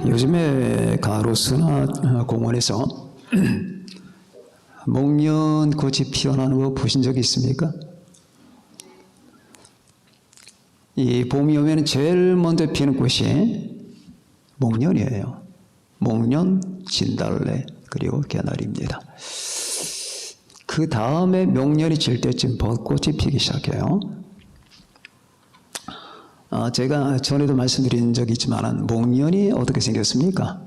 요즘에 가로수나 공원에서 목련꽃이 피어나는 거 보신 적이 있습니까? 이 봄이 오면 제일 먼저 피는 꽃이 목련이에요. 목련, 진달래, 그리고 개나리입니다. 그 다음에 목련이 질 때쯤 벚꽃이 피기 시작해요. 제가 전에도 말씀드린 적이 있지만 목련이 어떻게 생겼습니까?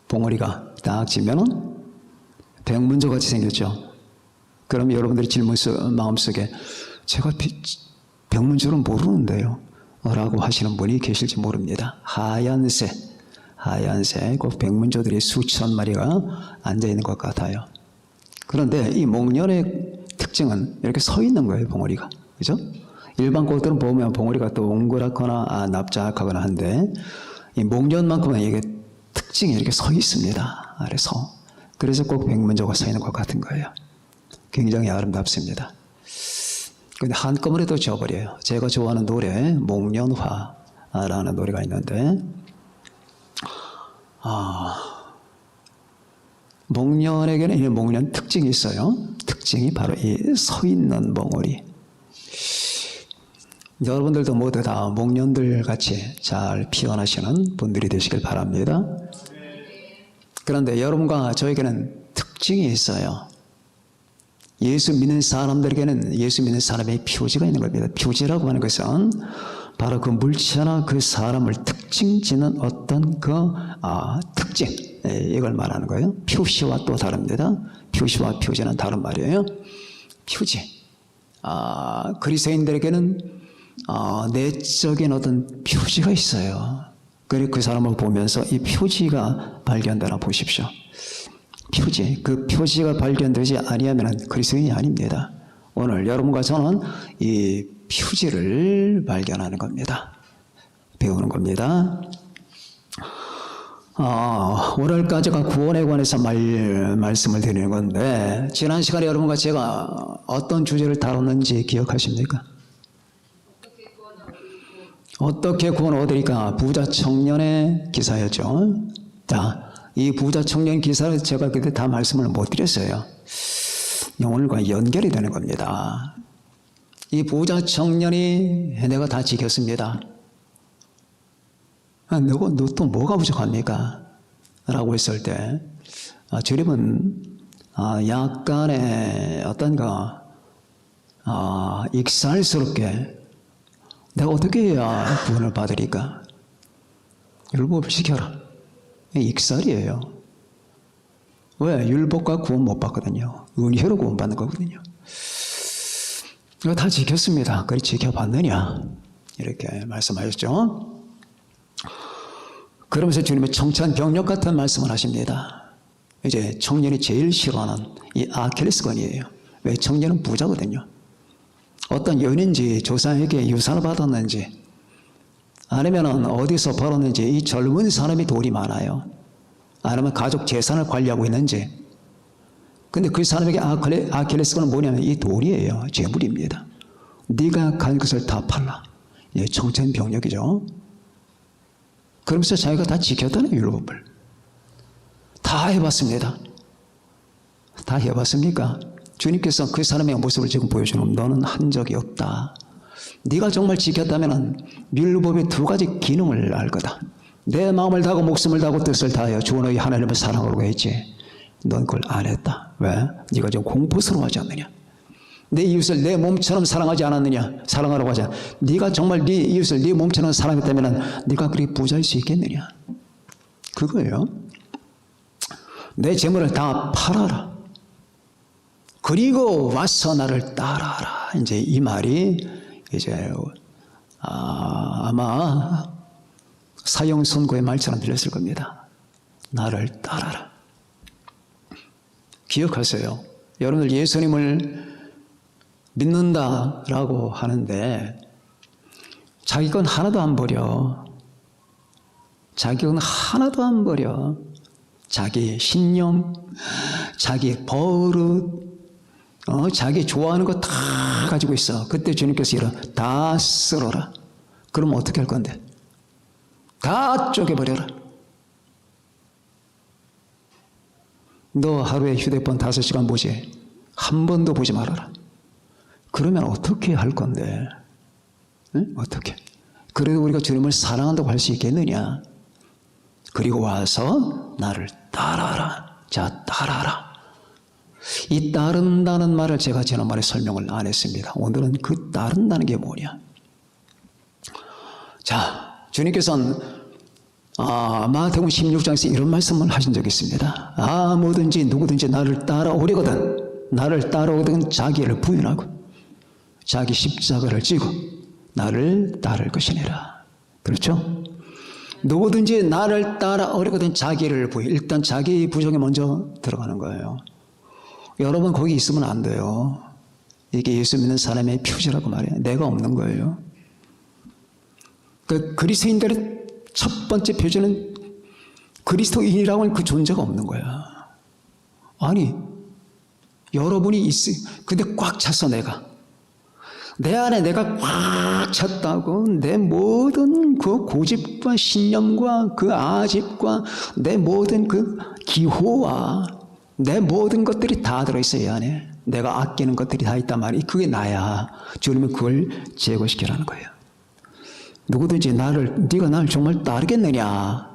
봉오리가 딱 지면은 백문조 같이 생겼죠. 그럼 여러분들이 마음속에 제가 백문조는 모르는데요 라고 하시는 분이 계실지 모릅니다. 하얀색 그 백문조들이 수천 마리가 앉아있는 것 같아요. 그런데 이 목련의 특징은 이렇게 서 있는 거예요. 봉오리가, 그죠? 일반 꽃들은 보면 봉오리가 동그랗거나 납작하거나 한데 이 목련만큼은 이게 특징이 이렇게 서 있습니다. 그래서 꼭 백문조가 서 있는 것 같은 거예요. 굉장히 아름답습니다. 근데 한꺼번에 또 져버려요. 제가 좋아하는 노래 목련화라는 노래가 있는데 목련에게는 이 목련 특징이 있어요. 특징이 바로 이 서 있는 봉오리. 여러분들도 모두 다 목련들 같이 잘 피어나시는 분들이 되시길 바랍니다. 그런데 여러분과 저에게는 특징이 있어요. 예수 믿는 사람들에게는 예수 믿는 사람의 표지가 있는 겁니다. 표지라고 하는 것은 바로 그 물체나 그 사람을 특징 짓는 어떤 특징, 이걸 말하는 거예요. 표시와 또 다릅니다. 표시와 표지는 다른 말이에요. 표지. 그리스도인들에게는 내적인 어떤 표지가 있어요. 그리고 그 사람을 보면서 이 표지가 발견되나 보십시오. 표지, 그 표지가 발견되지 아니하면 그리스도인이 아닙니다. 오늘 여러분과 저는 이 표지를 발견하는 겁니다. 배우는 겁니다. 오늘까지가 구원에 관해서 말씀을 드리는 건데 지난 시간에 여러분과 제가 어떤 주제를 다뤘는지 기억하십니까? 어떻게 구원 얻으리까? 부자 청년의 기사였죠. 자, 이 부자 청년 기사를 제가 그때 다 말씀을 못 드렸어요. 오늘과 연결이 되는 겁니다. 이 부자 청년이 내가 다 지켰습니다. 너 또 뭐가 부족합니까? 라고 했을 때 주님은 약간의 익살스럽게 내가 어떻게 해야 구원을 받으리까? 율법을 지켜라. 익살이에요. 왜? 율법과 구원 못 받거든요. 은혜로 구원 받는 거거든요. 이거 다 지켰습니다. 그리 지켜봤느냐? 이렇게 말씀하셨죠. 그러면서 주님의 청천벽력 같은 말씀을 하십니다. 이제 청년이 제일 싫어하는 이 아킬레스건이에요. 왜? 청년은 부자거든요. 어떤 연인지 조상에게 유산을 받았는지 아니면 어디서 벌었는지 이 젊은 사람이 돈이 많아요. 아니면 가족 재산을 관리하고 있는지. 근데 그 사람에게 아킬레스건은 뭐냐면 이 돈이에요. 재물입니다. 네가 가진 것을 다 팔라. 예, 청천벽력이죠. 그러면서 자기가 다 지켰다는 율법을. 다 해봤습니다. 다 해봤습니까? 주님께서 그 사람의 모습을 지금 보여주는 너는 한 적이 없다. 네가 정말 지켰다면 율법의 두 가지 기능을 알 거다. 내 마음을 다하고 목숨을 다하고 뜻을 다하여 주 너희 하나님을 사랑하라고 했지. 넌 그걸 안 했다. 왜? 네가 지금 공포스러워하지 않느냐? 내 이웃을 내 몸처럼 사랑하지 않았느냐? 사랑하라고 하자. 네가 정말 네 이웃을 네 몸처럼 사랑했다면 네가 그렇게 부자일 수 있겠느냐? 그거예요. 내 재물을 다 팔아라. 그리고 와서 나를 따라라. 이제 이 말이 이제 아마 사형 선고의 말처럼 들렸을 겁니다. 나를 따라라. 기억하세요. 여러분들 예수님을 믿는다라고 하는데 자기 건 하나도 안 버려. 자기 건 하나도 안 버려. 자기 신념, 자기 버릇, 자기 좋아하는 거 다 가지고 있어. 그때 주님께서 다 쓸어라. 그럼 어떻게 할 건데? 다 쪼개버려라. 너 하루에 휴대폰 5시간 보지? 한 번도 보지 말아라. 그러면 어떻게 할 건데? 응? 어떻게? 그래도 우리가 주님을 사랑한다고 할 수 있겠느냐? 그리고 와서 나를 따라하라. 자, 따라하라. 이 따른다는 말을 제가 지난번에 설명을 안 했습니다. 오늘은 그 따른다는 게 뭐냐? 자, 주님께서는 마태복음 16장에서 이런 말씀을 하신 적이 있습니다. 아무든지 누구든지 나를 따라오거든 자기를 부인하고 자기 십자가를 지고 나를 따를 것이니라. 그렇죠? 누구든지 나를 따라오려거든 자기를 부인. 일단 자기 부정에 먼저 들어가는 거예요. 여러분 거기 있으면 안 돼요. 이게 예수 믿는 사람의 표시라고 말해요. 내가 없는 거예요. 그 그리스도인들의 첫 번째 표시는 그리스도인이라고 하는 그 존재가 없는 거야. 아니, 여러분이 있어요. 근데 꽉 찼어, 내 안에 내가 꽉 찼다고 내 모든 그 고집과 신념과 그 아집과 내 모든 그 기호와 내 모든 것들이 다 들어있어요, 이 안에. 내가 아끼는 것들이 다 있단 말이에요. 그게 나야. 주님은 그걸 제거시키라는 거예요. 누구든지 네가 나를 정말 따르겠느냐?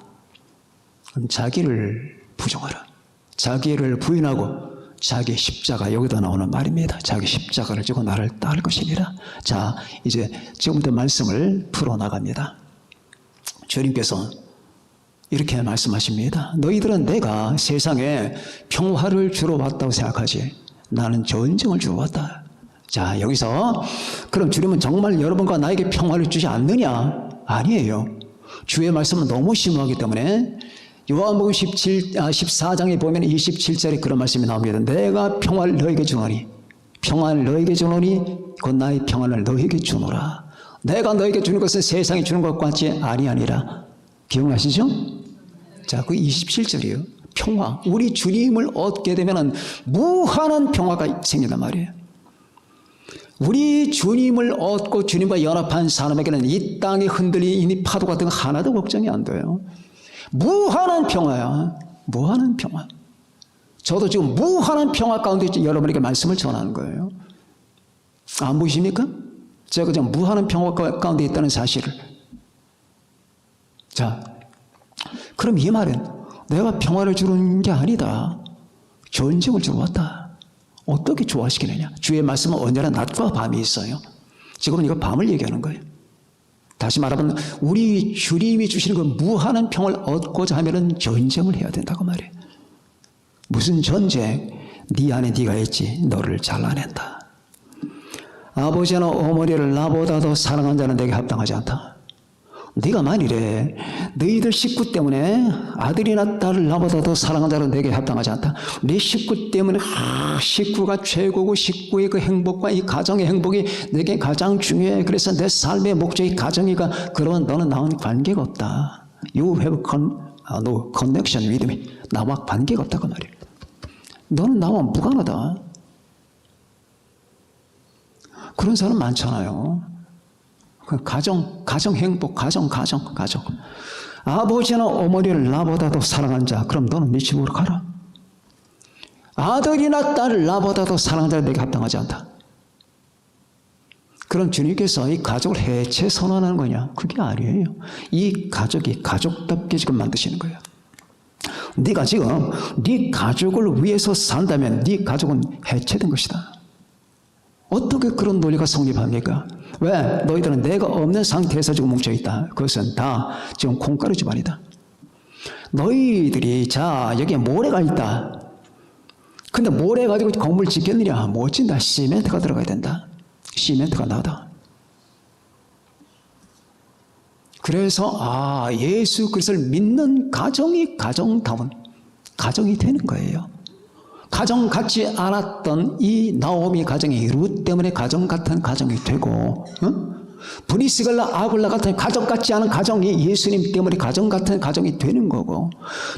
그럼 자기를 부정하라. 자기를 부인하고 자기 십자가, 여기다 나오는 말입니다. 자기 십자가를 지고 나를 따를 것이니라. 자, 이제 지금부터 말씀을 풀어나갑니다. 주님께서 이렇게 말씀하십니다. 너희들은 내가 세상에 평화를 주러 왔다고 생각하지. 나는 전쟁을 주러 왔다. 자, 여기서 그럼 주님은 정말 여러분과 나에게 평화를 주지 않느냐? 아니에요. 주의 말씀은 너무 심오하기 때문에 요한복음 14장에 보면 27절에 그런 말씀이 나옵니다. 내가 평화를 너에게 주노니 평화를 너에게 주노니 곧 나의 평안을 너에게 주노라. 내가 너에게 주는 것은 세상이 주는 것과 같이 아니하니라. 기억나시죠? 자, 그 27절이에요. 평화. 우리 주님을 얻게 되면 무한한 평화가 생긴단 말이에요. 우리 주님을 얻고 주님과 연합한 사람에게는 이 땅에 흔들리는 이 파도 같은 거 하나도 걱정이 안 돼요. 무한한 평화야. 무한한 평화. 저도 지금 무한한 평화 가운데 여러분에게 말씀을 전하는 거예요. 안 보이십니까? 제가 지금 무한한 평화 가운데 있다는 사실을. 자, 그럼 이 말은 내가 평화를 주는 게 아니다. 전쟁을 주러 왔다. 어떻게 조화시키느냐? 주의 말씀은 언제나 낮과 밤이 있어요. 지금은 이거 밤을 얘기하는 거예요. 다시 말하면 우리 주님이 주시는 그 무한한 평을 얻고자 하면은 전쟁을 해야 된다고 말해요. 무슨 전쟁? 네 안에 네가 있지. 너를 잘라낸다. 아버지나 어머니를 나보다 더 사랑한 자는 내게 합당하지 않다. 네가 만일에 너희들 식구 때문에 아들이나 딸을 나보다 더 사랑한 자는 내게 합당하지 않다. 네 식구 때문에 식구가 최고고 식구의 그 행복과 이 가정의 행복이 내게 가장 중요해. 그래서 내 삶의 목적이 가정이가. 그러면 너는 나와는 관계가 없다. You have no connection with me. 나와 관계가 없다고 말이야. 너는 나와 무관하다. 그런 사람 많잖아요. 가정 행복, 가정. 아버지나 어머니를 나보다 더 사랑한 자, 그럼 너는 네 집으로 가라. 아들이나 딸을 나보다 더 사랑한 자는 내게 합당하지 않다. 그럼 주님께서 이 가족을 해체 선언하는 거냐? 그게 아니에요. 이 가족이 가족답게 지금 만드시는 거예요. 네가 지금 네 가족을 위해서 산다면 네 가족은 해체된 것이다. 어떻게 그런 논리가 성립합니까? 왜? 너희들은 내가 없는 상태에서 지금 뭉쳐있다. 그것은 다 지금 콩가루 집안이다. 너희들이 자 여기에 모래가 있다. 근데 모래 가지고 건물 짓겠느냐? 못 짓는다. 시멘트가 들어가야 된다. 시멘트가 나다. 그래서 예수 그리스도를 믿는 가정이 가정다운 가정이 되는 거예요. 가정 같지 않았던 이 나오미 가정이 룻 때문에 가정 같은 가정이 되고, 브리스갈라 아굴라 같은 가정 같지 않은 가정이 예수님 때문에 가정 같은 가정이 되는 거고,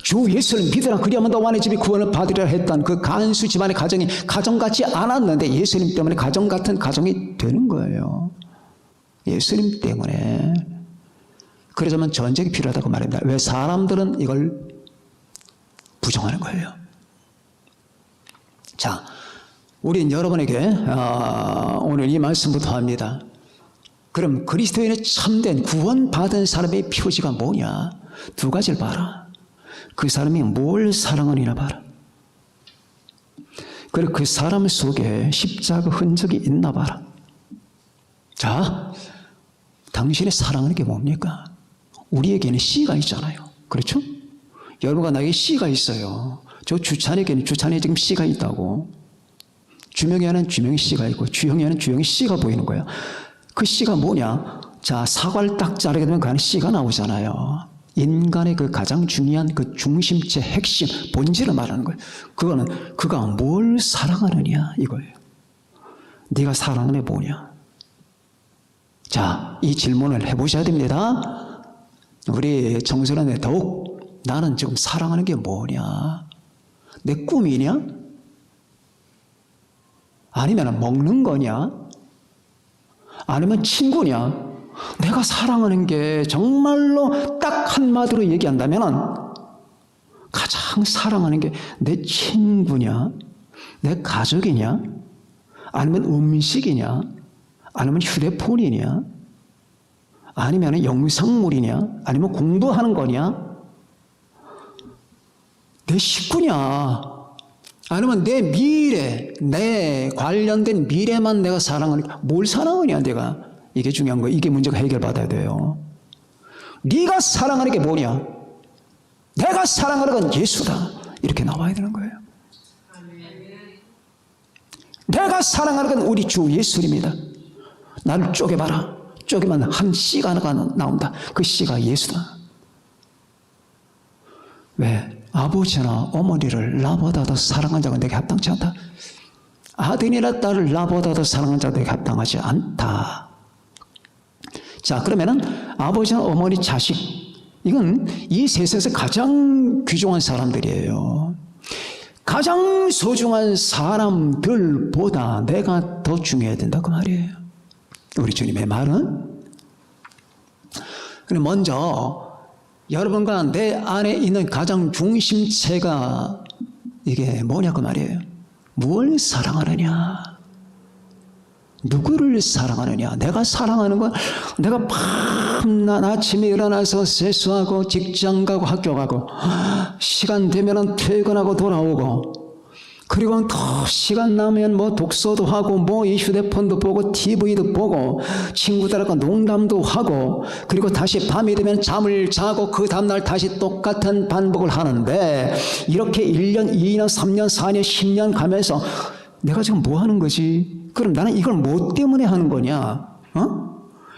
주 예수를 믿으라 그리하면 너와 내 집이 구원을 받으리라 했던 그 간수 집안의 가정이 가정 같지 않았는데 예수님 때문에 가정 같은 가정이 되는 거예요. 예수님 때문에. 그러자면 전쟁이 필요하다고 말합니다. 왜 사람들은 이걸 부정하는 거예요. 자, 우린 여러분에게 오늘 이 말씀부터 합니다. 그럼 그리스도인의 참된 구원받은 사람의 표지가 뭐냐? 두 가지를 봐라. 그 사람이 뭘 사랑하느냐 봐라. 그리고 그 사람 속에 십자가 흔적이 있나 봐라. 자, 당신의 사랑하는 게 뭡니까? 우리에게는 씨가 있잖아요. 그렇죠? 여러분과 나에게 씨가 있어요. 저 주찬에게는 주찬에 지금 씨가 있다고. 주명이는 주명의 씨가 있고 주형이는 주형의 씨가 보이는 거예요. 그 씨가 뭐냐? 자, 사과를 딱 자르게 되면 그 안에 씨가 나오잖아요. 인간의 그 가장 중요한 그 중심체, 핵심, 본질을 말하는 거예요. 그거는 그가 뭘 사랑하느냐 이거예요. 네가 사랑하는 게 뭐냐? 자, 이 질문을 해보셔야 됩니다. 우리 청소년에 더욱 나는 지금 사랑하는 게 뭐냐? 내 꿈이냐? 아니면 먹는 거냐? 아니면 친구냐? 내가 사랑하는 게 정말로 딱 한마디로 얘기한다면 가장 사랑하는 게 내 친구냐? 내 가족이냐? 아니면 음식이냐? 아니면 휴대폰이냐? 아니면 영상물이냐? 아니면 공부하는 거냐? 내 식구냐? 아니면 내 미래, 내 관련된 미래만 내가 사랑하는, 뭘 사랑하냐 내가. 이게 중요한 거예요. 이게 문제가 해결받아야 돼요. 네가 사랑하는 게 뭐냐? 내가 사랑하는 건 예수다. 이렇게 나와야 되는 거예요. 내가 사랑하는 건 우리 주 예수입니다. 나를 쪼개봐라. 쪼개면 한 씨가 하나가 나온다. 그 씨가 예수다. 왜? 아버지나 어머니를 나보다 더 사랑한 자가 내게 합당치 않다. 아들이나 딸을 나보다 더 사랑한 자가 내게 합당하지 않다. 자, 그러면은 아버지나 어머니, 자식, 이건 이 세상에서 가장 귀중한 사람들이에요. 가장 소중한 사람들보다 내가 더 중요해야 된다 그 말이에요. 우리 주님의 말은. 먼저 여러분과 내 안에 있는 가장 중심체가 이게 뭐냐 그 말이에요. 뭘 사랑하느냐? 누구를 사랑하느냐? 내가 사랑하는 건 내가 밤낮 아침에 일어나서 세수하고 직장 가고 학교 가고 시간 되면 퇴근하고 돌아오고 그리고 또 시간 나면 뭐 독서도 하고 뭐 이 휴대폰도 보고 TV도 보고 친구들하고 농담도 하고 그리고 다시 밤이 되면 잠을 자고 그 다음날 다시 똑같은 반복을 하는데 이렇게 1년, 2년, 3년, 4년, 10년 가면서 내가 지금 뭐 하는 거지? 그럼 나는 이걸 뭐 때문에 하는 거냐?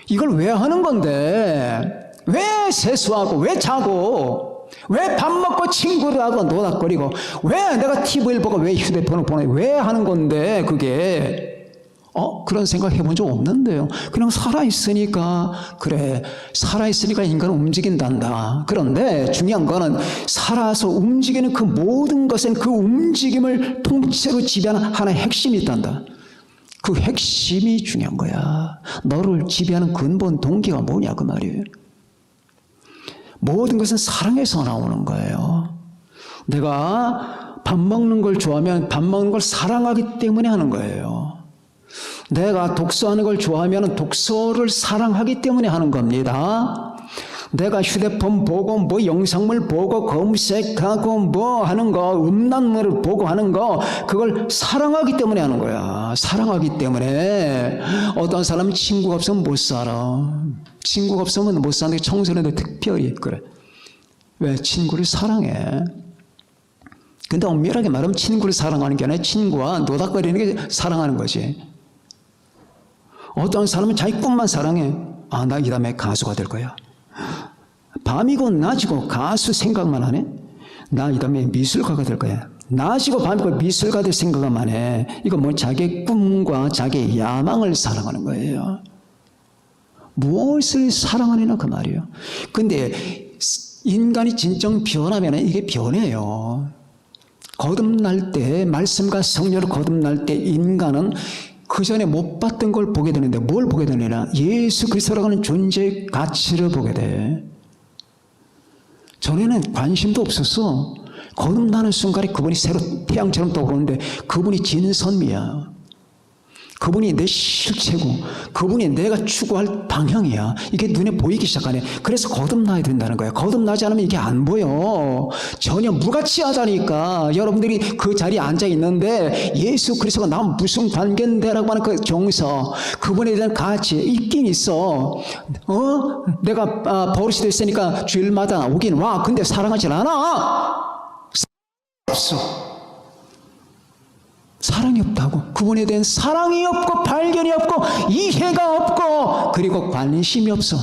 이걸 왜 하는 건데? 왜 세수하고 왜 자고 왜 밥 먹고 친구들하고 노닥거리고 왜 내가 TV를 보고 왜 휴대폰을 보내 왜 하는 건데 그게 그런 생각 해본 적 없는데요. 그냥 살아있으니까 그래 살아있으니까 인간은 움직인단다. 그런데 중요한 거는 살아서 움직이는 그 모든 것은 그 움직임을 통째로 지배하는 하나의 핵심이 있단다. 그 핵심이 중요한 거야. 너를 지배하는 근본 동기가 뭐냐 그 말이에요. 모든 것은 사랑에서 나오는 거예요. 내가 밥 먹는 걸 좋아하면 밥 먹는 걸 사랑하기 때문에 하는 거예요. 내가 독서하는 걸 좋아하면 독서를 사랑하기 때문에 하는 겁니다. 내가 휴대폰 보고 뭐 영상물 보고 검색하고 뭐 하는 거 음란물을 보고 하는 거 그걸 사랑하기 때문에 하는 거야. 사랑하기 때문에 어떤 사람은 친구가 없으면 못 살아. 친구가 없으면 못 사는데 청소년들 특별히 그래. 왜? 친구를 사랑해. 근데 엄밀하게 말하면 친구를 사랑하는 게 아니라 친구와 노닥거리는 게 사랑하는 거지. 어떤 사람은 자기 꿈만 사랑해. 나 이 다음에 가수가 될 거야. 밤이고 낮이고 가수 생각만 하네. 나 이 다음에 미술가가 될 거야. 낮이고 밤이고 미술가 될 생각만 해. 이거 뭐 자기의 꿈과 자기의 야망을 사랑하는 거예요. 무엇을 사랑하느냐 그 말이에요. 근데 인간이 진정 변하면 이게 변해요. 거듭날 때 말씀과 성령으로 거듭날 때 인간은 그 전에 못 봤던 걸 보게 되는데 뭘 보게 되느냐? 예수 그리스도라고 하는 존재의 가치를 보게 돼. 전에는 관심도 없었어. 거듭나는 순간에 그분이 새로 태양처럼 떠오르는데 그분이 진선미야. 그분이 내 실체고 그분이 내가 추구할 방향이야. 이게 눈에 보이기 시작하네. 그래서 거듭나야 된다는 거야. 거듭나지 않으면 이게 안 보여. 전혀 무가치하다니까. 여러분들이 그 자리에 앉아 있는데 예수 그리스도가 나 무슨 관계인데라고 하는 그 정서, 그분에 대한 가치 있긴 있어. 내가 버릇이 됐으니까 주일마다 오긴 와. 근데 사랑하진 않아. 없어. 사랑이 없다고. 그분에 대한 사랑이 없고 발견이 없고 이해가 없고 그리고 관심이 없어.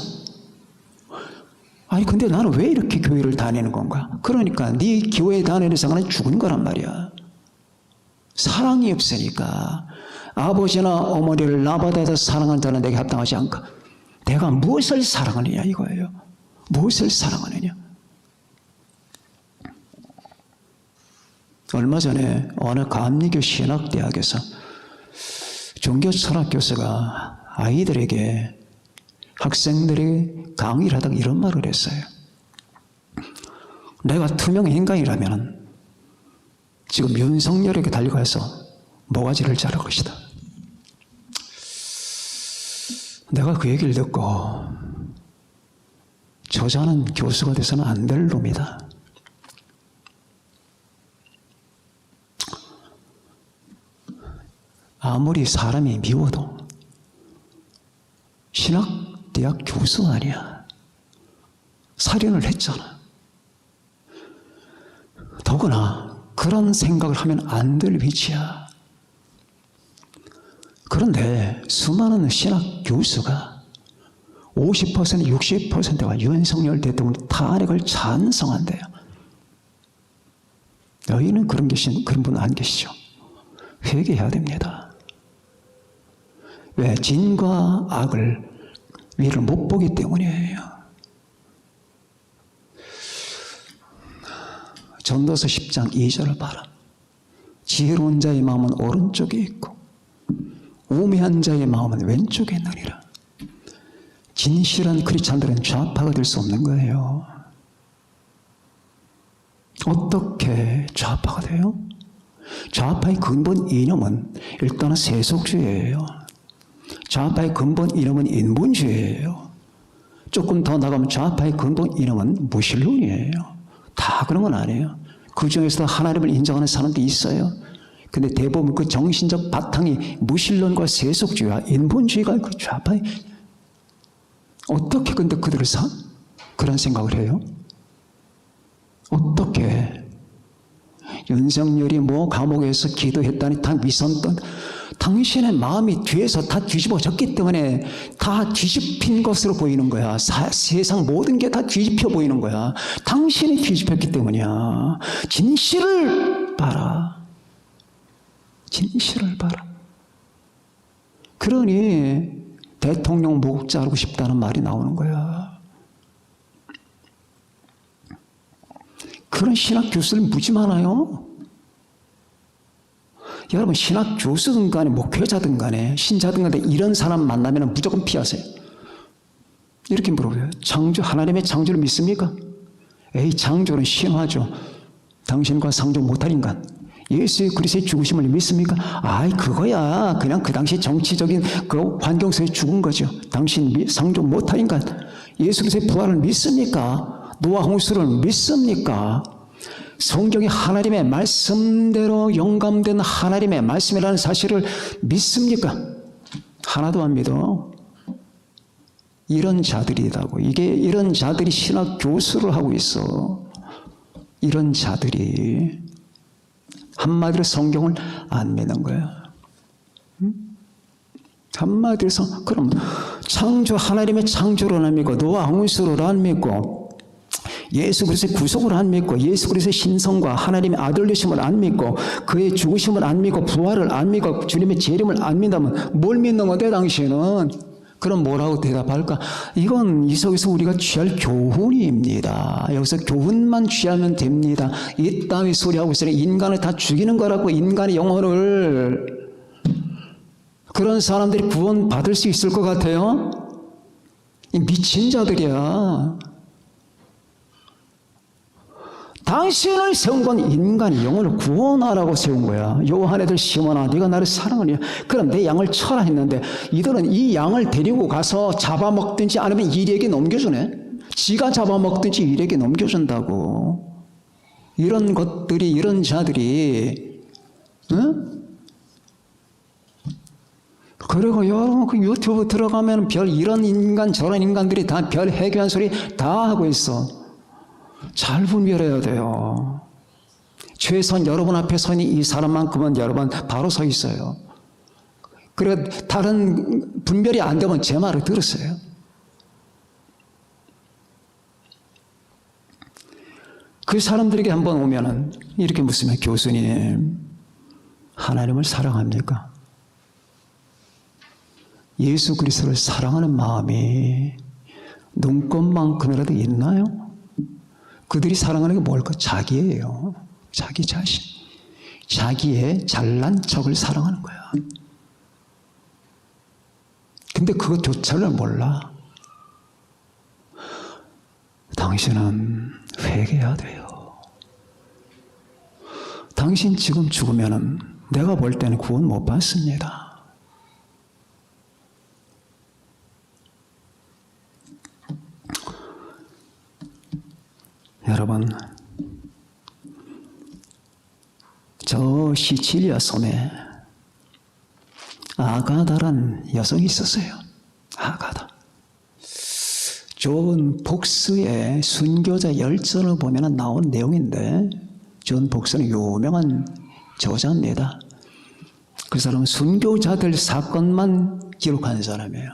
아니 근데 나는 왜 이렇게 교회를 다니는 건가? 그러니까 네 교회 다니는 상관은 죽은 거란 말이야. 사랑이 없으니까. 아버지나 어머니를 나보다 더 사랑하는 자는 내게 합당하지 않고 내가 무엇을 사랑하느냐 이거예요. 무엇을 사랑하느냐. 얼마 전에 어느 감리교 신학대학에서 종교철학 교수가 아이들에게, 학생들에게 강의를 하다가 이런 말을 했어요. 내가 투명 인간이라면 지금 윤석열에게 달려가서 모가지를 자를 것이다. 내가 그 얘기를 듣고 저자는 교수가 돼서는 안 될 놈이다. 아무리 사람이 미워도 신학대학 교수 아니야. 살인을 했잖아. 더구나 그런 생각을 하면 안 될 위치야. 그런데 수많은 신학 교수가 50%, 60%가 윤석열 대통령 탄핵을 찬성한대요. 너희는 그런 분 안 계시죠? 회개해야 됩니다. 왜? 진과 악을 위를 못 보기 때문이에요. 전도서 10장 2절을 봐라. 지혜로운 자의 마음은 오른쪽에 있고 우매한 자의 마음은 왼쪽에 있느니라. 진실한 크리스찬들은 좌파가 될 수 없는 거예요. 어떻게 좌파가 돼요? 좌파의 근본 이념은 일단은 세속주의예요. 좌파의 근본 이념은 인본주의예요. 조금 더 나가면 좌파의 근본 이념은 무신론이에요. 다 그런 건 아니에요. 그 중에서도 하나님을 인정하는 사람도 있어요. 근데 대부분 그 정신적 바탕이 무신론과 세속주의와 인본주의가 그 좌파의. 어떻게 근데 그들을 그런 생각을 해요? 어떻게? 윤석열이 뭐 감옥에서 기도했다니 다 위선던, 당신의 마음이 뒤에서 다 뒤집어졌기 때문에 다 뒤집힌 것으로 보이는 거야. 세상 모든 게 다 뒤집혀 보이는 거야. 당신이 뒤집혔기 때문이야. 진실을 봐라. 진실을 봐라. 그러니 대통령 목 자르고 싶다는 말이 나오는 거야. 그런 신학 교수들 무지 많아요. 여러분, 신학 교수든 간에 목회자든 간에 신자든 간에 이런 사람 만나면 무조건 피하세요. 이렇게 물어봐요. 하나님의 창조를 믿습니까? 에이, 창조는 신화죠. 당신과 상종 못할 인간. 예수 그리스도의 죽으심을 믿습니까? 아이, 그거야. 그냥 그 당시 정치적인 그 환경 속에 죽은 거죠. 당신 상종 못할 인간. 예수 그리스도의 부활을 믿습니까? 노아 홍수를 믿습니까? 성경이 하나님의 말씀대로 영감된 하나님의 말씀이라는 사실을 믿습니까? 하나도 안 믿어. 이런 자들이라고. 이런 자들이 신학 교수를 하고 있어. 이런 자들이 한마디로 성경을 안 믿는 거야. 한마디로 그럼 하나님의 창조를 안 믿고 노아 홍수를 안 믿고 예수 그리스도의 구속을 안 믿고 예수 그리스도의 신성과 하나님의 아들 되심을 안 믿고 그의 죽으심을 안 믿고 부활을 안 믿고 주님의 재림을 안 믿다면 뭘 믿는 건데 당신은? 그럼 뭐라고 대답할까? 이건 이 속에서 우리가 취할 교훈입니다. 여기서 교훈만 취하면 됩니다. 이따위 소리하고 있으니 인간을 다 죽이는 거라고. 인간의 영혼을 그런 사람들이 구원 받을 수 있을 것 같아요? 이 미친 자들이야. 당신을 세운 건 인간이 영혼을 구원하라고 세운 거야. 요한애들 시몬아, 네가 나를 사랑하냐? 그럼 내 양을 쳐라 했는데 이들은 이 양을 데리고 가서 잡아먹든지 아니면 일에게 넘겨주네. 지가 잡아먹든지 일에게 넘겨준다고. 이런 것들이, 이런 자들이, 응? 그리고 여러분 그 유튜브 들어가면 별 이런 인간 저런 인간들이 다 별 해괴한 소리 다 하고 있어. 잘 분별해야 돼요. 최소한 여러분 앞에 서니 이 사람만큼은 여러분 바로 서 있어요. 그래 다른 분별이 안 되면 제 말을 들으세요. 그 사람들에게 한번 오면은 이렇게 묻으면 교수님, 하나님을 사랑합니까? 예수 그리스도를 사랑하는 마음이 눈꽃만큼이라도 있나요? 그들이 사랑하는 게 뭘까? 자기예요. 자기 자신. 자기의 잘난 척을 사랑하는 거야. 근데 그것조차를 몰라. 당신은 회개해야 돼요. 당신 지금 죽으면은 내가 볼 때는 구원 못 받습니다. 여러분, 저 시칠리아 섬에 아가다란 여성이 있었어요. 아가다. 존 복스의 순교자 열전을 보면 나온 내용인데, 존 복스는 유명한 저자입니다. 그 사람은 순교자들 사건만 기록하는 사람이에요.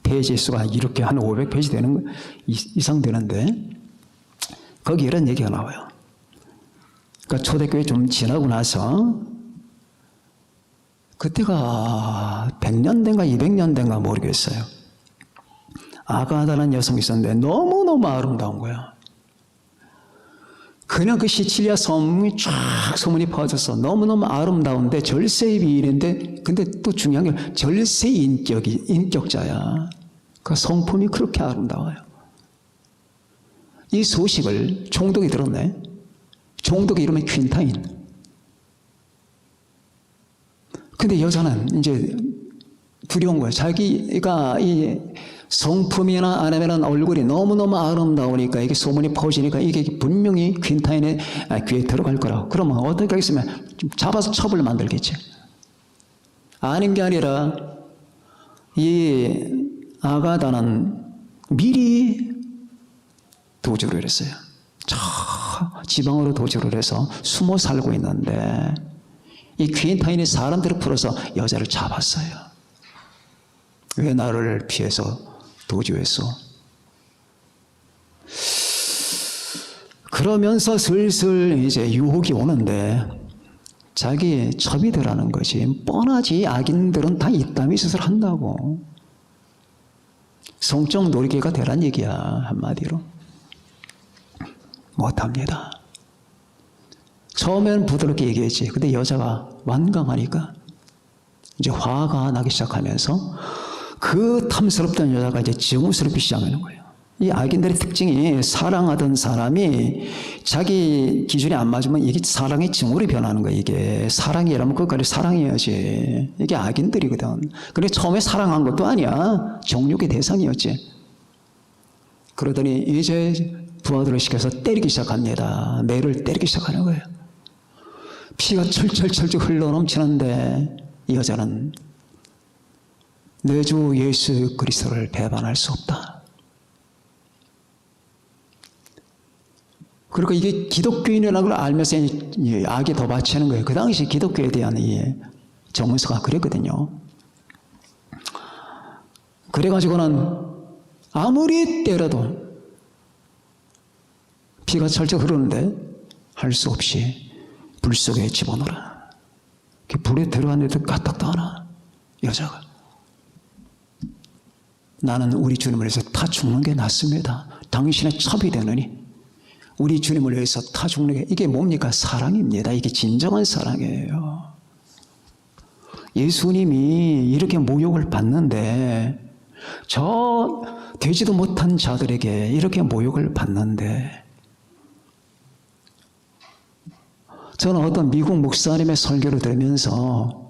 페이지수가 이렇게 한 500페이지 되는 이상 되는데, 거기 이런 얘기가 나와요. 그러니까 초대교회 좀 지나고 나서, 그때가 100년 된가 200년 된가 모르겠어요. 아가다라는 여성이 있었는데 너무너무 아름다운 거야. 그냥 그 시칠리아 섬이 쫙 소문이 퍼졌어. 너무너무 아름다운데 절세의 비인인데, 근데 또 중요한 게 절세의 인격자야. 그 성품이 그렇게 아름다워요. 이 소식을 총독이 들었네. 총독의 이름이 퀸타인. 근데 여자는 이제 두려운 거예요. 자기가 이 성품이나 아니면 얼굴이 너무너무 아름다우니까 이게 소문이 퍼지니까 이게 분명히 퀸타인의 귀에 들어갈 거라고. 그러면 어떻게 하겠으면 잡아서 처벌을 만들겠지. 아닌 게 아니라 이 아가다는 미리 도주를 했어요. 저 지방으로 도주를 해서 숨어 살고 있는데 이 퀸타인이 사람들을 풀어서 여자를 잡았어요. 왜 나를 피해서 도주했어? 그러면서 슬슬 이제 유혹이 오는데 자기 첩이더라는 것이 뻔하지. 악인들은 다 이따위 짓을 한다고. 성적 놀이개가 되란 얘기야. 한마디로. 못합니다. 처음에는 부드럽게 얘기했지. 근데 여자가 완강하니까 이제 화가 나기 시작하면서 그 탐스럽던 여자가 이제 증오스럽기 시작하는 거예요. 이 악인들의 특징이 사랑하던 사람이 자기 기준에 안 맞으면 이게 사랑의 증오로 변하는 거예요. 이게 사랑이라면 그것까지 사랑해야지. 이게 악인들이거든. 근데 처음에 사랑한 것도 아니야. 정욕의 대상이었지. 그러더니 이제 부하들을 시켜서 때리기 시작합니다. 매를 때리기 시작하는 거예요. 피가 철철철철 흘러넘치는데 이 여자는 내 주 예수 그리스도를 배반할 수 없다. 그리고 이게 기독교인이라는 걸 알면서 악에 더 바치는 거예요. 그 당시 기독교에 대한 정문서가 그랬거든요. 그래가지고는 아무리 때려도 피가 철철 흐르는데 할 수 없이 불 속에 집어넣어라. 불에 들어갔는데도 까딱도 하나 여자가. 나는 우리 주님을 위해서 다 죽는 게 낫습니다. 당신의 첩이 되느니 우리 주님을 위해서 다 죽는 게 이게 뭡니까? 사랑입니다. 이게 진정한 사랑이에요. 예수님이 이렇게 모욕을 받는데, 저 되지도 못한 자들에게 이렇게 모욕을 받는데, 저는 어떤 미국 목사님의 설교를 들으면서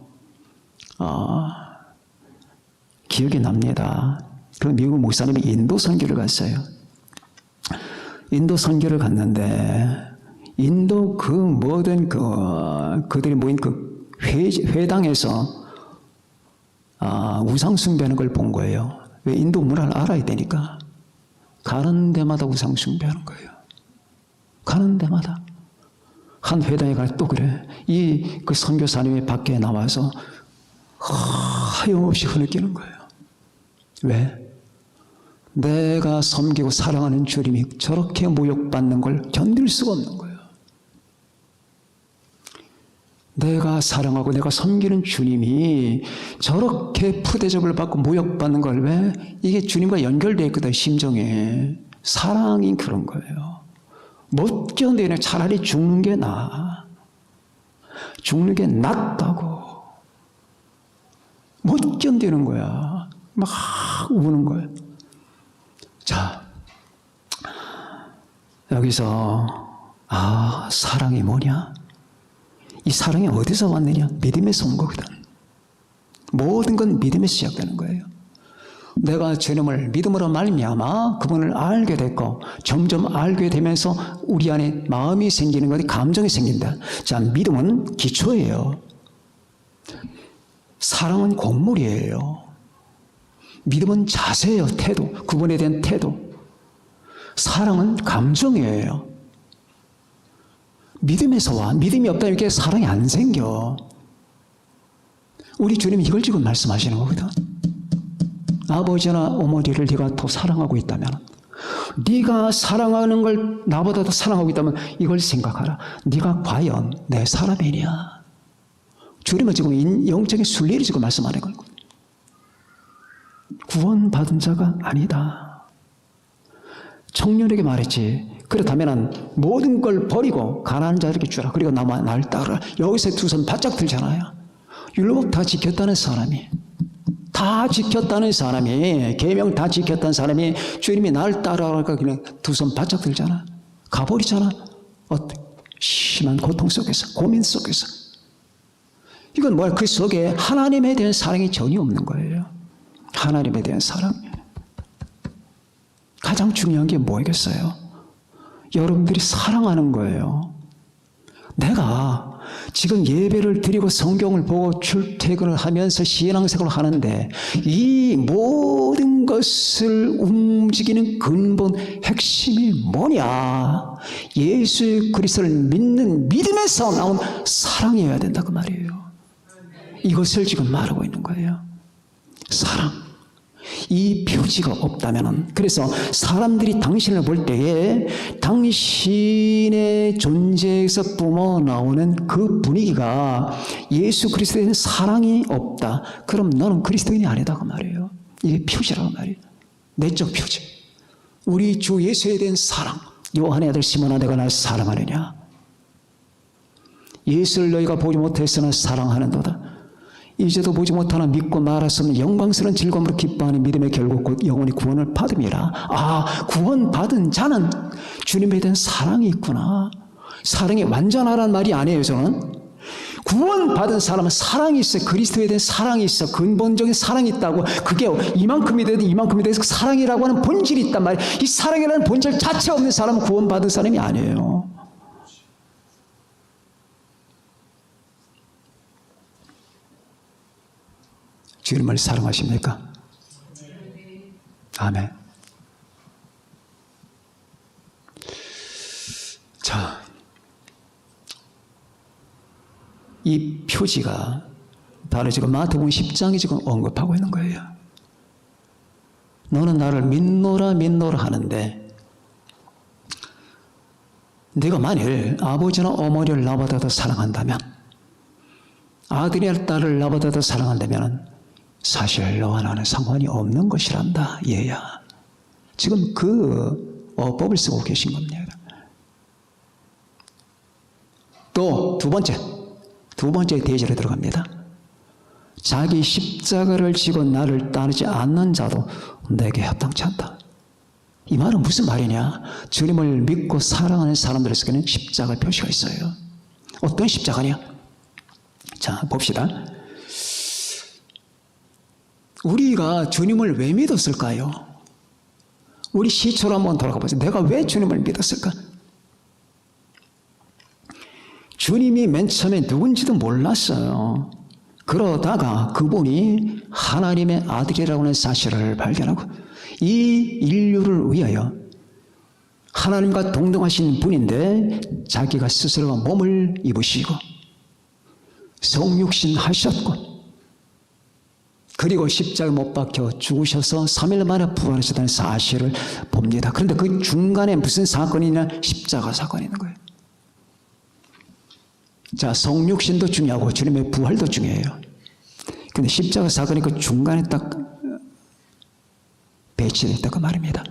기억이 납니다. 그 미국 목사님이 인도 선교를 갔어요. 인도 선교를 갔는데 인도 그 모든 그들이 모인 그 회당에서 우상 숭배하는 걸 본 거예요. 왜? 인도 문화를 알아야 되니까. 가는 데마다 우상 숭배하는 거예요. 가는 데마다. 한 회당에 갈 또 그래. 그 선교사님이 밖에 나와서 하염없이 흐느끼는 거예요. 왜? 내가 섬기고 사랑하는 주님이 저렇게 모욕받는 걸 견딜 수가 없는 거예요. 내가 사랑하고 내가 섬기는 주님이 저렇게 푸대접을 받고 모욕받는 걸 왜? 이게 주님과 연결되어 있거든, 심정에. 사랑이 그런 거예요. 못 견디네. 차라리 죽는 게 나아. 죽는 게 낫다고. 못 견디는 거야. 막 우는 거야. 자, 여기서 사랑이 뭐냐? 이 사랑이 어디서 왔느냐? 믿음에서 온 거거든. 모든 건 믿음에서 시작되는 거예요. 내가 주님을 믿음으로 말미암아 그분을 알게 됐고, 점점 알게 되면서 우리 안에 마음이 생기는 거지, 감정이 생긴다. 자, 믿음은 기초예요. 사랑은 곡물이에요. 믿음은 자세예요. 태도, 그분에 대한 태도. 사랑은 감정이에요. 믿음에서 와. 믿음이 없다면 이렇게 사랑이 안 생겨. 우리 주님이 이걸 지금 말씀하시는 거거든. 아버지나 어머니를 네가 더 사랑하고 있다면, 네가 사랑하는 걸 나보다 더 사랑하고 있다면 이걸 생각하라. 네가 과연 내 사람이냐? 주님은 지금 영적인 순리를 지금 말씀하는 거예요. 구원받은 자가 아니다. 청년에게 말했지. 그렇다면 모든 걸 버리고 가난한 자에게 주라. 그리고 날 따르라. 여기서 두 손 바짝 들잖아요. 율법 다 지켰다는 사람이, 계명 다 지켰다는 사람이 주님이 날 따라가니까 그냥 두 손 바짝 들잖아. 가버리잖아. 심한 고통 속에서, 고민 속에서. 이건 뭐야? 그 속에 하나님에 대한 사랑이 전혀 없는 거예요. 하나님에 대한 사랑. 가장 중요한 게 뭐겠어요? 여러분들이 사랑하는 거예요. 내가 지금 예배를 드리고 성경을 보고 출퇴근을 하면서 신앙생활을 하는데 이 모든 것을 움직이는 근본 핵심이 뭐냐? 예수 그리스도를 믿는 믿음에서 나온 사랑이어야 된다 그 말이에요. 이것을 지금 말하고 있는 거예요. 사랑. 이 표지가 없다면, 그래서 사람들이 당신을 볼 때에 당신의 존재에서 뿜어나오는 그 분위기가 예수 그리스도에 대한 사랑이 없다. 그럼 너는 그리스도인이 아니다 그 말이에요. 이게 표지라고 말이에요. 내적 표지. 우리 주 예수에 대한 사랑. 요한의 아들 시몬아, 내가 날 사랑하느냐? 예수를 너희가 보지 못했으나 사랑하는도다. 이제도 보지 못하나 믿고 말할 수 없는 영광스러운 즐거움으로 기뻐하는 믿음의 결국 곧 영원히 구원을 받음이라. 구원받은 자는 주님에 대한 사랑이 있구나. 사랑이 완전하라는 말이 아니에요. 저는 구원받은 사람은 사랑이 있어요. 그리스도에 대한 사랑이 있어. 근본적인 사랑이 있다고. 그게 이만큼이 돼도 이만큼이 돼서 사랑이라고 하는 본질이 있단 말이에요. 이 사랑이라는 본질 자체가 없는 사람은 구원받은 사람이 아니에요. 주님을 사랑하십니까? 아멘. 자, 이 표지가 바로 지금 마태복음 10장이 지금 언급하고 있는 거예요. 너는 나를 믿노라 하는데, 네가 만일 아버지나 어머니를 나보다 더 사랑한다면, 아들이나 딸을 나보다 더 사랑한다면 사실 너와 나는 상관이 없는 것이란다, 얘야. 지금 그 어법을 쓰고 계신 겁니다. 또 두 번째 대지로 들어갑니다. 자기 십자가를 지고 나를 따르지 않는 자도 내게 합당치 않다. 이 말은 무슨 말이냐? 주님을 믿고 사랑하는 사람들에게는 십자가 표시가 있어요. 어떤 십자가냐? 자, 봅시다. 우리가 주님을 왜 믿었을까요? 우리 시초로 한번 돌아가 보세요. 내가 왜 주님을 믿었을까? 주님이 맨 처음에 누군지도 몰랐어요. 그러다가 그분이 하나님의 아들이라고 하는 사실을 발견하고 이 인류를 위하여 하나님과 동등하신 분인데 자기가 스스로 몸을 입으시고 성육신 하셨고 그리고 십자가에 못 박혀 죽으셔서 3일 만에 부활하셨다는 사실을 봅니다. 그런데 그 중간에 무슨 사건이냐? 십자가 사건이 있는 거예요. 자, 성육신도 중요하고 주님의 부활도 중요해요. 근데 십자가 사건이 그 중간에 딱 배치됐다고 말입니다.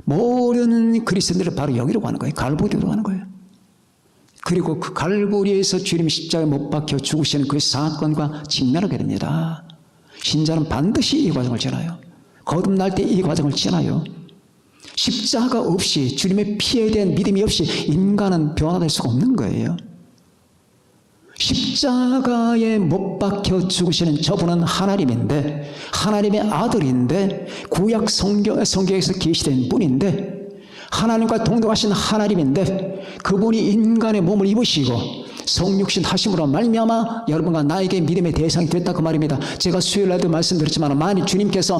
모든 그리스도인들은 바로 여기로 가는 거예요. 갈보리로 가는 거예요. 그리고 그 갈보리에서 주님이 십자가에 못 박혀 죽으시는 그 사건과 직면하게 됩니다. 신자는 반드시 이 과정을 지나요. 거듭날 때 이 과정을 지나요. 십자가 없이 주님의 피에 대한 믿음이 없이 인간은 변화될 수가 없는 거예요. 십자가에 못 박혀 죽으시는 저분은 하나님인데 하나님의 아들인데 구약 성경에서 계시된 분인데 하나님과 동등하신 하나님인데 그분이 인간의 몸을 입으시고 성육신 하심으로 말미암아 여러분과 나에게 믿음의 대상이 됐다 그 말입니다. 제가 수요일날도 말씀드렸지만 만일 주님께서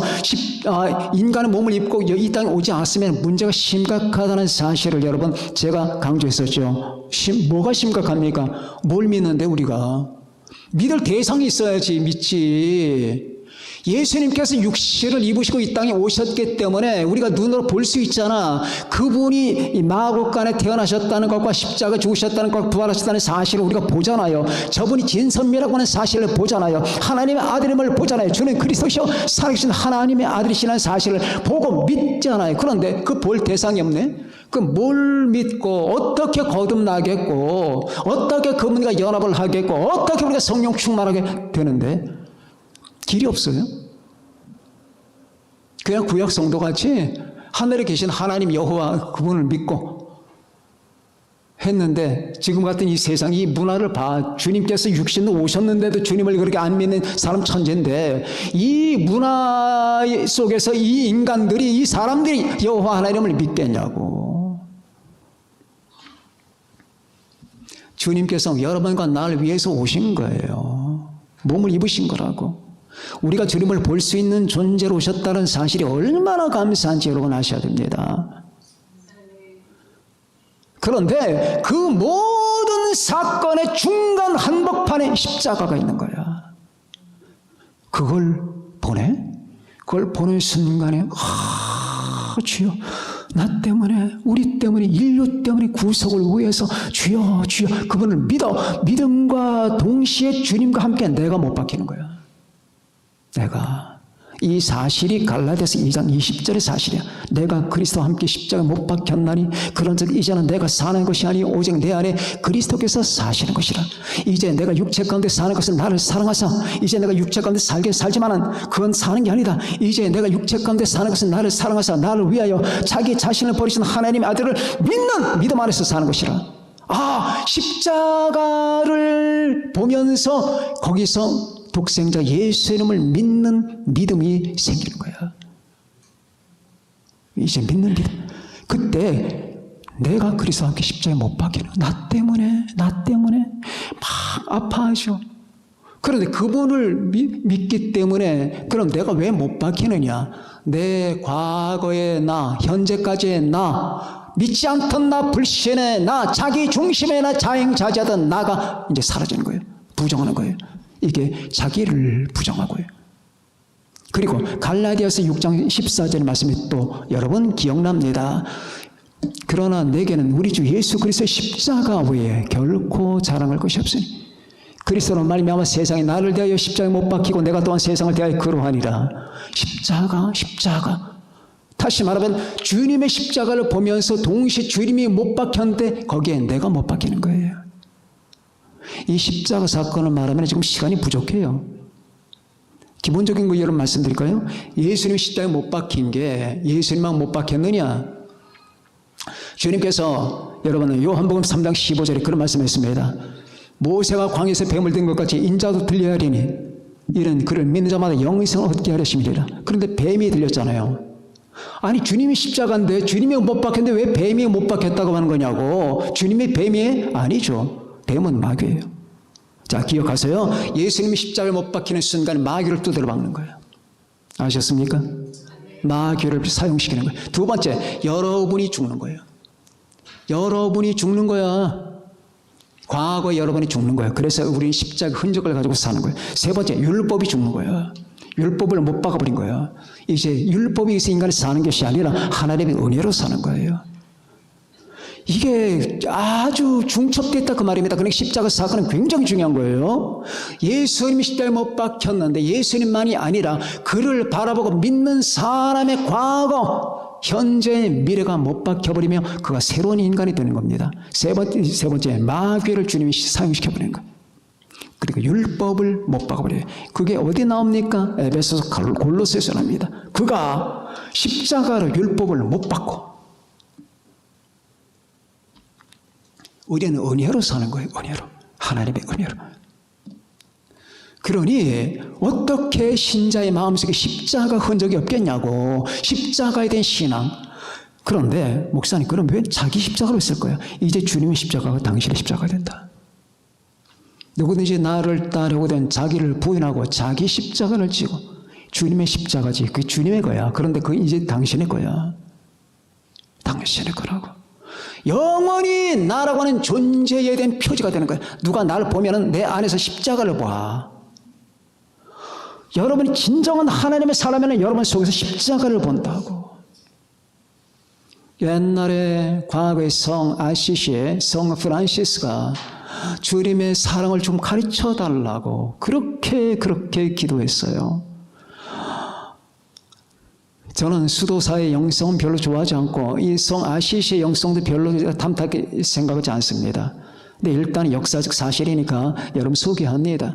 인간의 몸을 입고 이 땅에 오지 않았으면 문제가 심각하다는 사실을 여러분 제가 강조했었죠. 뭐가 심각합니까? 뭘 믿는데 우리가 믿을 대상이 있어야지 믿지. 예수님께서 육신을 입으시고 이 땅에 오셨기 때문에 우리가 눈으로 볼 수 있잖아. 그분이 이 마구간에 태어나셨다는 것과 십자가 죽으셨다는 것과 부활하셨다는 사실을 우리가 보잖아요. 저분이 진선미라고 하는 사실을 보잖아요. 하나님의 아들임을 보잖아요. 주는 그리스도시요 살아계신 하나님의 아들이시라는 사실을 보고 믿잖아요. 그런데 그 볼 대상이 없네. 그 뭘 믿고 어떻게 거듭나겠고 어떻게 그분과 연합을 하겠고 어떻게 우리가 성령 충만하게 되는데 길이 없어요. 그냥 구약 성도같이 하늘에 계신 하나님 여호와 그분을 믿고 했는데 지금 같은 이 세상 이 문화를 봐. 주님께서 육신으로 오셨는데도 주님을 그렇게 안 믿는 사람 천재인데 이 문화 속에서 이 인간들이 이 사람들이 여호와 하나님을 믿겠냐고. 주님께서 여러분과 나를 위해서 오신 거예요. 몸을 입으신 거라고. 우리가 주님을 볼 수 있는 존재로 오셨다는 사실이 얼마나 감사한지 여러분 아셔야 됩니다. 그런데 그 모든 사건의 중간 한복판에 십자가가 있는 거야. 그걸 보내? 그걸 보는 순간에 주여 나 때문에 우리 때문에 인류 때문에 구속을 위해서 주여 주여 그분을 믿어. 믿음과 동시에 주님과 함께 내가 못 박히는 거야. 내가 이 사실이 갈라디아서 2장 20절의 사실이야. 내가 그리스도와 함께 십자가에 못 박혔나니 그런즉 이제는 내가 사는 것이 아니 오직 내 안에 그리스도께서 사시는 것이라. 이제 내가 육체 가운데 사는 것은 나를 사랑하사 이제 내가 육체 가운데 살지만은 그건 사는 게 아니다. 이제 내가 육체 가운데 사는 것은 나를 사랑하사 나를 위하여 자기 자신을 버리신 하나님의 아들을 믿는 믿음 안에서 사는 것이라. 십자가를 보면서 거기서 독생자 예수 이름을 믿는 믿음이 생기는 거야. 이제 믿는 믿음. 그때 내가 그리스도와 함께 십자가에 못 박히는 나 때문에 막 아파하죠. 그런데 그분을 믿기 때문에 그럼 내가 왜 못 박히느냐? 내 과거의 나, 현재까지의 나, 믿지 않던 나, 불신의 나, 자기 중심의 나, 자행자재하던 나가 이제 사라지는 거예요. 부정하는 거예요. 이게 자기를 부정하고요. 그리고 갈라디아서 6장 14절 말씀이 또 여러분 기억납니다. 그러나 내게는 우리 주 예수 그리스도의 십자가 외에 결코 자랑할 것이 없으니 그리스도로 말미암아 세상에 나를 대하여 십자가에 못 박히고 내가 또한 세상을 대하여 그러하니라. 십자가 다시 말하면 주님의 십자가를 보면서 동시에 주님이 못 박혔는데 거기에 내가 못 박히는 거예요. 이 십자가 사건을 말하면 지금 시간이 부족해요. 기본적인 거 여러분 말씀드릴까요? 예수님 십자가에 못 박힌 게 예수님만 못 박혔느냐? 주님께서 여러분 요한복음 3장 15절에 그런 말씀했습니다. 모세가 광야에서 뱀을 든 것 같이 인자도 들려야 하리니 이는 그를 믿는 자마다 영생을 얻게 하려심이리라. 그런데 뱀이 들렸잖아요. 아니 주님이 십자가인데 주님이 못 박혔는데 왜 뱀이 못 박혔다고 하는 거냐고. 주님이 뱀이 아니죠. 뱀은 마귀예요. 자, 기억하세요. 예수님이 십자가에 못 박히는 순간 마귀를 두드려 박는 거예요. 아셨습니까? 마귀를 사용시키는 거예요. 두 번째, 여러분이 죽는 거예요. 여러분이 죽는 거야. 과거에 여러분이 죽는 거예요. 그래서 우리는 십자가 흔적을 가지고 사는 거예요. 세 번째, 율법이 죽는 거예요. 율법을 못 박아버린 거예요. 이제 율법이 있어 인간이 사는 것이 아니라 하나님의 은혜로 사는 거예요. 이게 아주 중첩됐다 그 말입니다. 그러니까 십자가 사건은 굉장히 중요한 거예요. 예수님이 십자가에 못 박혔는데 예수님만이 아니라 그를 바라보고 믿는 사람의 과거, 현재, 미래가 못 박혀버리면 그가 새로운 인간이 되는 겁니다. 세 번째 마귀를 주님이 사용시켜버리는 거예요. 그러니까 율법을 못 박아버려요. 그게 어디 나옵니까? 에베소서 골로새서 나옵니다. 그가 십자가로 율법을 못 받고 우리는 은혜로 사는 거예요. 은혜로. 하나님의 은혜로. 그러니 어떻게 신자의 마음속에 십자가 흔적이 없겠냐고. 십자가에 대한 신앙. 그런데 목사님 그럼 왜 자기 십자가로 했을 거야? 이제 주님의 십자가가 당신의 십자가가 된다. 누구든지 나를 따르고 된 자기를 부인하고 자기 십자가를 지고 주님의 십자가지. 그게 주님의 거야. 그런데 그게 이제 당신의 거야. 당신의 거라고. 영원히 나라고 하는 존재에 대한 표지가 되는 거예요. 누가 나를 보면은 내 안에서 십자가를 봐. 여러분이 진정한 하나님의 사람이면 여러분 속에서 십자가를 본다고. 옛날에 과거의 성 아시시의 성 프란시스가 주님의 사랑을 좀 가르쳐 달라고 그렇게 기도했어요. 저는 수도사의 영성은 별로 좋아하지 않고 이 성 아시시의 영성도 별로 탐탁하게 생각하지 않습니다. 근데 일단 역사적 사실이니까 여러분 소개합니다.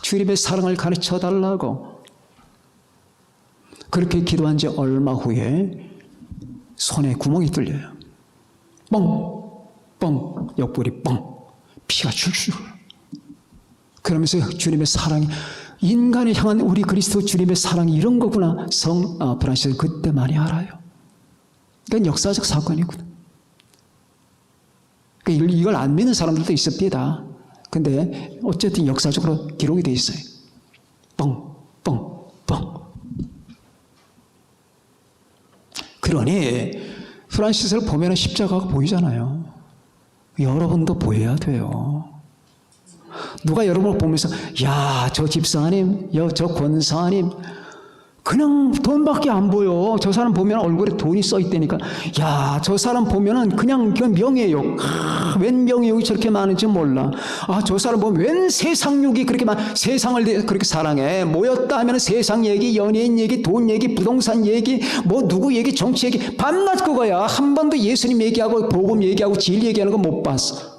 주님의 사랑을 가르쳐 달라고 그렇게 기도한 지 얼마 후에 손에 구멍이 뚫려요. 뻥! 뻥! 옆구리 뻥! 피가 줄줄. 그러면서 주님의 사랑이 인간을 향한 우리 그리스도 주님의 사랑이 이런 거구나. 성 프란시스는 그때 많이 알아요. 그러니까 역사적 사건이거든. 그러니까 이걸 안 믿는 사람들도 있습니다. 근데 어쨌든 역사적으로 기록이 돼 있어요. 뻥, 뻥, 뻥. 그러니 프란시스를 보면 십자가가 보이잖아요. 여러분도 보여야 돼요. 누가 여러분을 보면서 야, 저 집사님, 저 권사님 그냥 돈밖에 안 보여. 저 사람 보면 얼굴에 돈이 써 있다니까. 야, 저 사람 보면은 그냥 명예욕. 웬 명예욕이 저렇게 많은지 몰라. 저 사람 보면 웬 세상욕이 그렇게 세상을 그렇게 사랑해. 모였다 하면 세상 얘기, 연예인 얘기, 돈 얘기, 부동산 얘기, 뭐 누구 얘기, 정치 얘기 밤낮 그거야. 한 번도 예수님 얘기하고 복음 얘기하고 진리 얘기하는 거 못 봤어.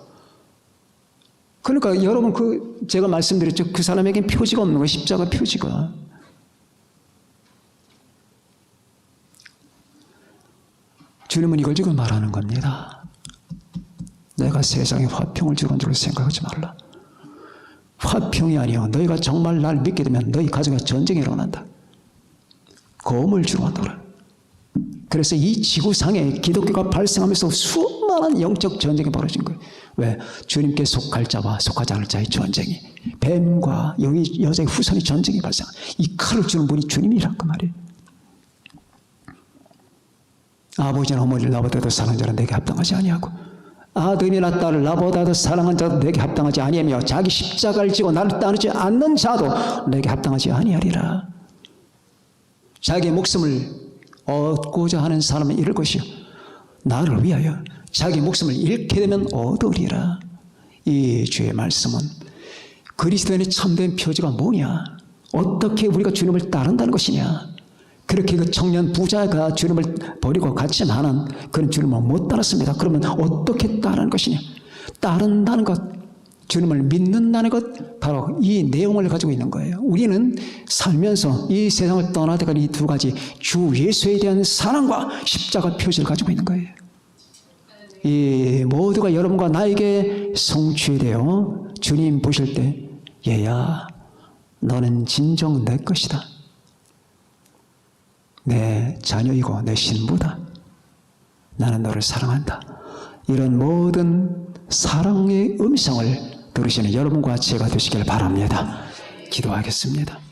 그러니까 여러분 제가 말씀드렸죠. 그 사람에겐 표지가 없는 거예요. 십자가 표지가. 주님은 이걸 지금 말하는 겁니다. 내가 세상에 화평을 주는 줄 생각하지 말라. 화평이 아니요. 너희가 정말 날 믿게 되면 너희 가정에 전쟁이 일어난다. 검을 주로 한다라. 그래서 이 지구상에 기독교가 발생하면서 수많은 영적 전쟁이 벌어진 거예요. 왜? 주님께 속할 자와 속하지 않을 자의 전쟁이. 뱀과 여자의 후손의 전쟁이 발생. 이 칼을 주는 분이 주님이란 그 말이에요. 아버지나 어머니를 나보다도 사랑하는 자는 내게 합당하지 아니하고 아들이나 딸을 나보다도 사랑하는 자도 내게 합당하지 아니하며 자기 십자가를 지고 나를 따르지 않는 자도 내게 합당하지 아니하리라. 자기의 목숨을 얻고자 하는 사람은 잃을 것이요 나를 위하여 자기 목숨을 잃게 되면 얻으리라. 이 주의 말씀은 그리스도인의 참된 표지가 뭐냐? 어떻게 우리가 주님을 따른다는 것이냐? 그렇게 그 청년 부자가 주님을 버리고 갔지만은 그는 주님을 못 따랐습니다. 그러면 어떻게 따르는 것이냐? 따른다는 것, 주님을 믿는다는 것, 바로 이 내용을 가지고 있는 거예요. 우리는 살면서 이 세상을 떠날 때까지 이 두 가지 주 예수에 대한 사랑과 십자가 표시를 가지고 있는 거예요. 이 모두가 여러분과 나에게 성취되어 주님 보실 때, 얘야, 너는 진정 내 것이다. 내 자녀이고 내 신부다. 나는 너를 사랑한다. 이런 모든 사랑의 음성을 들으시는 여러분과 제가 되시길 바랍니다. 기도하겠습니다.